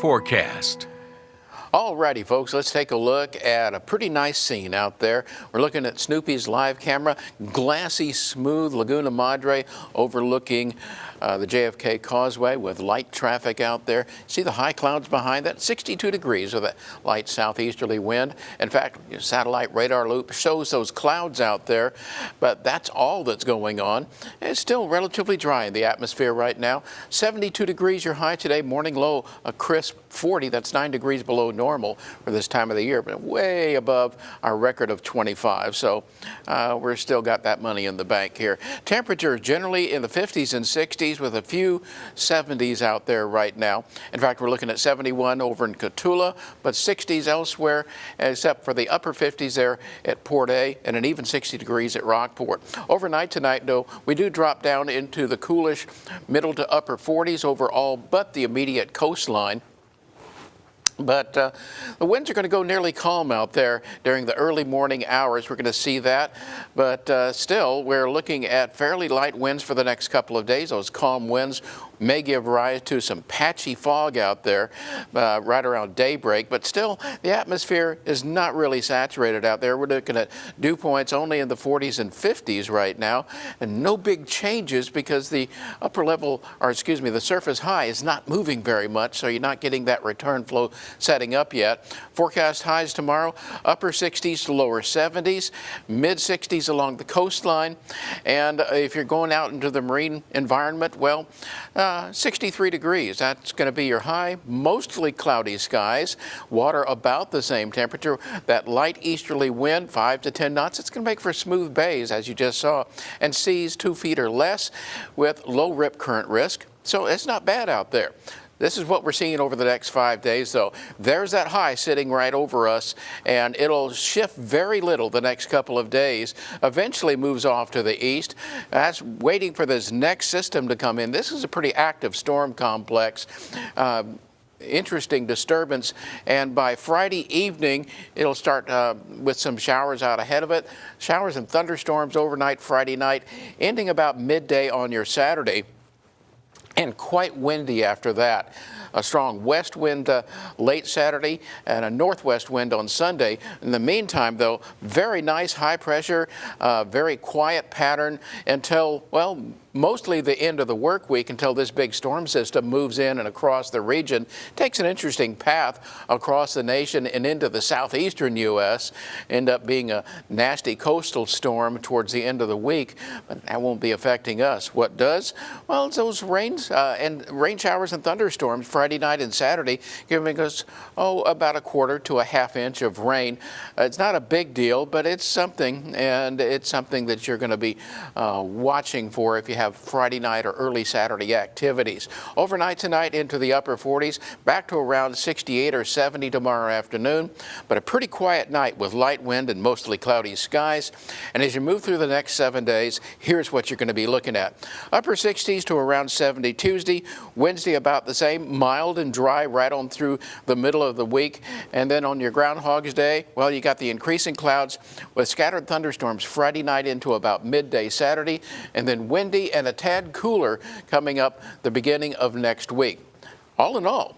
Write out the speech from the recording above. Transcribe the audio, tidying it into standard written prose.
forecast. Alrighty, folks, let's take a look at a pretty nice scene out there. We're looking at Snoopy's live camera, glassy, smooth Laguna Madre overlooking the JFK Causeway with light traffic out there. See the high clouds behind that? 62 degrees with a light southeasterly wind. In fact, your satellite radar loop shows those clouds out there, but that's all that's going on. It's still relatively dry in the atmosphere right now. 72 degrees your high today, morning low a crisp 40. That's 9 degrees below normal for this time of the year, but way above our record of 25. So we're still got that money in the bank here. Temperatures generally in the 50s and 60s with a few 70s out there right now. In fact, we're looking at 71 over in Cotulla, but 60s elsewhere, except for the upper 50s there at Port A and an even 60 degrees at Rockport. Overnight tonight, though, we do drop down into the coolish middle to upper 40s over all but the immediate coastline. But the winds are going to go nearly calm out there during the early morning hours. We're going to see that. But still, we're looking at fairly light winds for the next couple of days. Those calm winds may give rise to some patchy fog out there right around daybreak. But still, the atmosphere is not really saturated out there. We're looking at dew points only in the 40s and 50s right now. And no big changes because the upper level, or excuse me, the surface high is not moving very much. So you're not getting that return flow setting up yet. Forecast highs tomorrow, upper 60s to lower 70s, mid 60s along the coastline. And if you're going out into the marine environment, well, 63 degrees. That's going to be your high. Mostly cloudy skies. Water about the same temperature. That light easterly wind, 5 to 10 knots. It's going to make for smooth bays, as you just saw. And seas 2 feet or less with low rip current risk. So it's not bad out there. This is what we're seeing over the next 5 days, though. There's that high sitting right over us, and it'll shift very little the next couple of days. Eventually moves off to the east. That's waiting for this next system to come in. This is a pretty active storm complex. Interesting disturbance, and by Friday evening it'll start with some showers out ahead of it. Showers and thunderstorms overnight Friday night, ending about midday on your Saturday. And quite windy after that. A strong west wind late Saturday and a northwest wind on Sunday. In the meantime, though, very nice high pressure, very quiet pattern until, well, mostly the end of the work week until this big storm system moves in and across the region. Takes an interesting path across the nation and into the southeastern U.S. End up being a nasty coastal storm towards the end of the week, but that won't be affecting us. What does? Well, it's those rains and rain showers and thunderstorms Friday night and Saturday, giving us, about a quarter to a half inch of rain. It's not a big deal, but it's something, and it's something that you're going to be watching for if you have Friday night or early Saturday activities. Overnight tonight into the upper 40s, back to around 68 or 70 tomorrow afternoon, but a pretty quiet night with light wind and mostly cloudy skies. And as you move through the next 7 days, here's what you're going to be looking at. Upper 60s to around 70 Tuesday, Wednesday about the same, mild and dry right on through the middle of the week. And then on your Groundhog's Day, well, you got the increasing clouds with scattered thunderstorms Friday night into about midday Saturday, and then windy and a tad cooler coming up the beginning of next week. All in all,